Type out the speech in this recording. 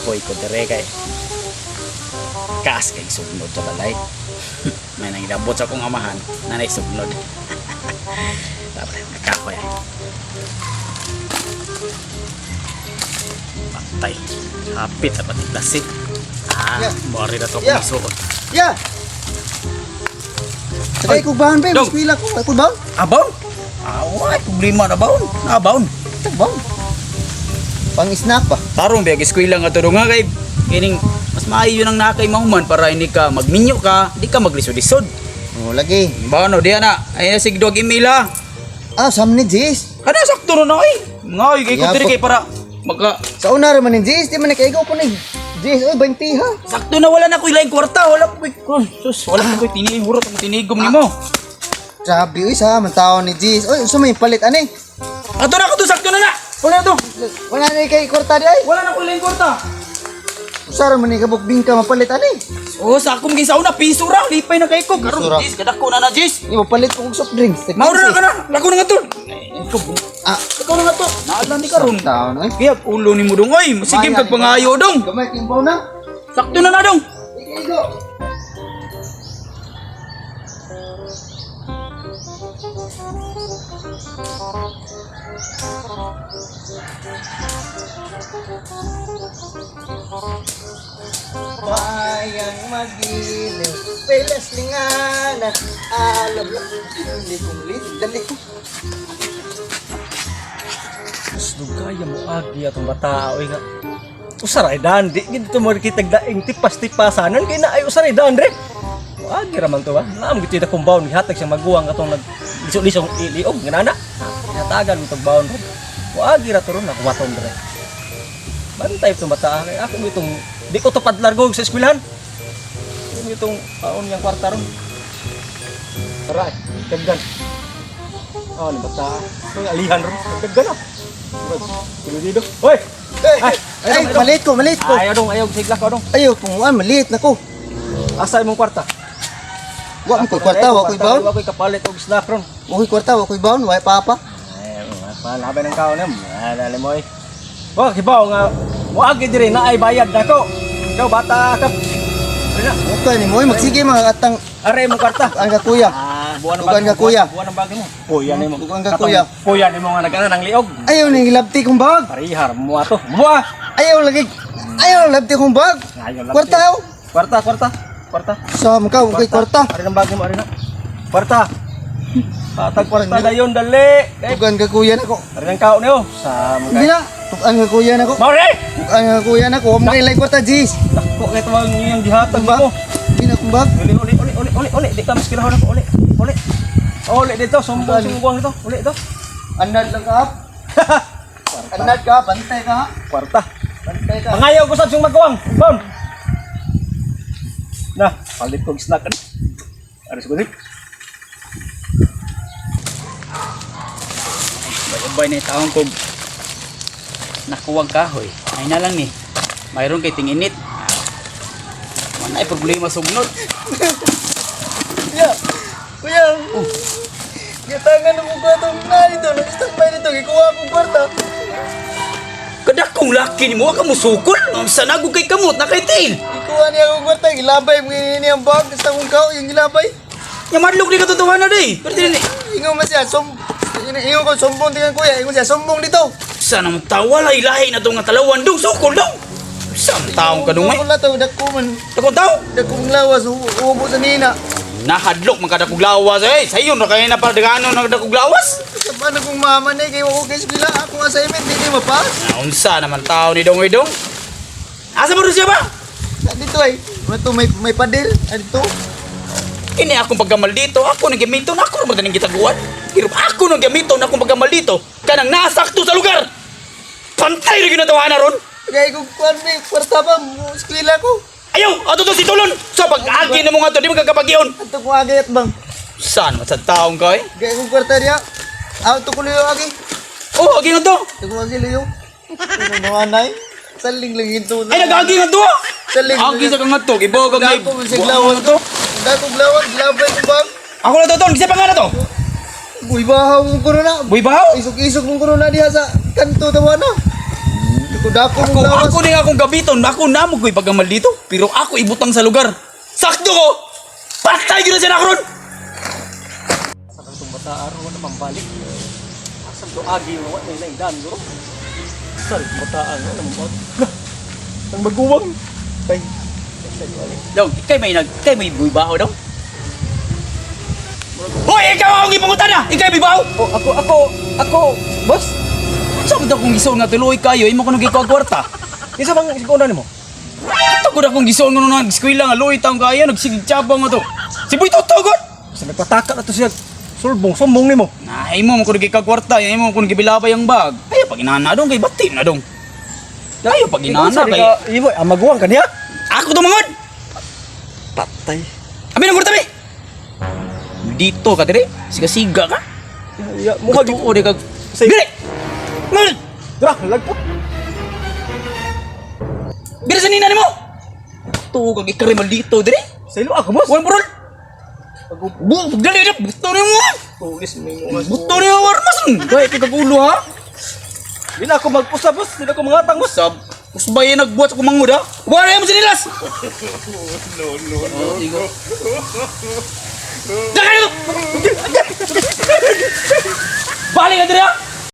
kahoy ko dire kay kaas kay sugnod sa balay. May nangilabot sa akong amahan na naisugnod. Dapat nakahoy ay. Patay. Hapit sa patiklasit. Mori na to kung suot. Ya. Sakay ko bahan ba? Dong. Eskwela ko. Ako baon? Abaon? Away, problema na baon. Abaon. Baon. Pang snack ba? Tarong biag eskwela nga to nga kay kining mas maayo nang nakay mahuman para hindi ka magminyo ka, di ka maglisod-lisod. Oh, lagi. Bano diya na. Ay sig dog email ha. Sam ni Jis. Kada sakto na ay. Ngay kay ko Yeah, diri kay para magka Sa una ra man ni Jis, di man nakaigo ko ni. Jis, oy 20 ha. sakto na wala na ko ilaing kwarta, wala ko sus, wala ko tinihurot ang tinigom nimo. Grabe uy sa man tao ni Jis. Oy, usa may palit ani. Ato na ko to sakto na na. Wala to. Wala na kay kwarta di ay. Wala na ko ilaing kwarta. Usa ra man ni kabukbing ka mapalit ani. Oh, sa akong gisauna piso ra, lipay na kay ko. Piso Karon ra. Jis, kadako na Jis. Di mapalit ko og soft drinks. Maura na ka na, lako na nga to. Ikaw na nga to. Naalan ni karon. Tao no. Kaya ulo ni mo dong oy, sige kag pangayo dong. Gamay kimbaw na. Sakto na dong. Ikaigo. Bayang magiliw, pelas linganan, alam lang, dali kong dali ko. Gusto kaya mo agi atong bata oy nga. Usaray dan di gito mo kitag daing tipas-tipasanan kay na ay usaray dan re. Agi raman to ba? Naam gito ta compound gihatag siyang maguwang atong nag lisod-lisod iliog nganana. Hatagan mo tong baon ro. Agi ra to ron ako maton re. Bantay itong bata kay ako mo itong di ko to padlargo sa eskwelahan. Mo itong paon yang kwarta ron. Aray, daggan. Oh, ni bata. May alihan ron. Daggan ah. Tuloy dito. Hoy! Ay, malit ko. Ayaw dong, ayaw sigla ka dong. Ayaw, tunguan, malit na ko. Asa imong kwarta? Wa ko kwarta, wa ko baon. Wa ko'y kapalit og snack ron. Wa ko kwarta, wa ko baon, wa papa. Ay, palabay ng kaon em. Dali mo eh. Wa kibaw nga wa agi diri na ay bayad nako. Ikaw bata ka. Rena, Okay ni mo, magsige mga atang are imong kwarta. ang ka kuya. Buwan Buwan ka, kuya. Buwan ang bagay mo. Kuya nimo. Buwan ka, kuya. Kuya nimo nga nagana nang liog. Ayaw ni labti kong bag. Parihar mo ato. Buwa. Ayaw lagi. Ayaw labti kong bag. Ayaw Kwarta aw. Kwarta. Sa mga kay kwarta. Are nang bagay mo are na. Kwarta. Patag kwarta dayon dali. Tugan ka kuya nako. Are nang kaon niyo. Sa Hindi na. Tugan ka kuya nako. Maure! Tugan ka kuya nako. Mga ilay kwarta Jis. Dako kay tawag niyo yung gihatag mo. Hindi na kong bag. Uli. Di ka maskilahon ako. Uli dito. Sumbong dito. Uli dito. Anad lang ka. Anad ka, bantay ka. Kwarta. Bantay ka. Pangayaw ko sa siyong magawang. Bon! Nah, palit kong snack kan. Ada segunit. Bay na taong kog nakuwag kahoy. Ay na lang ni. Mayroon kay tinginit. Wala ay problema sugnod. Kuya. Kuya. Gitangan mo ko itong na dito. Nag-standby dito. Gikuha akong kwarta. Kadakong laki ni mo ka mo sukol. Sa nagog kay kamot na kay tail. Gikuha niya akong kwarta. Gilabay mo ini ang bag. Sa akong kao. Yung gilabay. Nya madlog ni katutuhan na day. Pero din ni. Ingo man siya. Ingo ko sumbong tingnan kuya. Ingo siya. Sumbong dito. Sa nang tawa lahi na to nga talawan dong sukol dong. Sa taong kadung may. Wala to. Dako man. Takon tao. Dakong lawas. Ubo sa nina. Nahadlok man kada kog lawas eh. Sayon ra kay na para dagano na dakog lawas. Sa paano kong mama na kayo ako kay skwila. Akong assignment. Hindi kayo mapas. Unsa naman tao ni dong dong. Asa mo rin siya ba? Dito ay. Ito may padel. Dito. Ini akong paggamal dito, ako nang gamiton, ako naman nang gitaguan. Pero ako nang gamiton, akong paggamal dito, kanang nasakto sa lugar. Pantay rin ginatawa na ron. Kaya kung kuwan may kwarta pa. Skwila ko. Ayaw, ato to si Tulon. Sa pag-agi na mo nga to, di magkakapagyon. Ato kong agayat bang. Saan man sa taong ka eh? Kaya kung kwarta niya. Ito ko liyo agi. Oh, agi nga to. Ito ko agi liyo. Ano mga anay? Saling lang ito na. Ay, nag-agi nga to. Saling. Agi sa kang to, ibog ang may Dako man siglawan to. Dako glawag, glabay ko bang. Ako na to, Ton. Gisa pa nga na to. Buy bahaw mong corona. Buy bahaw. Isog-isog mong corona diha sa kanto tawa na. Dako Ako, mong gawas. ako ni akong gabiton, ako na mo ko'y pagamal dito, pero ako ibutang sa lugar. Sakto ko! Patay yun na siya na karon! Sa kantong bata araw wala mambalik. Asam to agi mo wa may naindan guro. Sa bataan wala mambalik. Ang maguwang. Tay. Dong, kay may buibaho daw. Hoy, ikaw akong ipangutan na! Ikaw bibaho! Oh, ako, boss. Saan ko kung gison nga tuloy kayo, imo ko nung ikaw kwarta. Isa bang siguna nimo? Ito ko na kung gison nga nung nag-eskwela nga loy taong kaya, nagsigig tsabang nga to. Si Boy Totogon! Sa nagpataka na to siya. Sulbong, sumbong nimo. Ay mo ko nung ikaw kwarta, ay mo ko nung gibilabay ang bag. Ay, pag inana dong, kay batin na dong. Ay, pag inana kay... Ibo, ang maguwang kaniya. Ako tumangod! Patay. Abi nang kwarta, be! Dito ka, dire? Siga-siga ka? Ya, muhag. Tuo, di ka... Say- Dire! Mal! Dra, lagpo. Dire sa nina ni mo! Tuo, kag ikarimal dito, dire? Sa ilo ako, boss. Wan burol! Dali na! Buto niyo mo! Tulis may mga. Buto niyo mo! Armas! Dahil kikagulo, ha? Di na ako magpusa, boss. Di na ako mangatang, boss. Sab, usbay nagbuhat sa kumangod ha? Wala mo sinilas! No. Daka nito! Balik ka diri ha!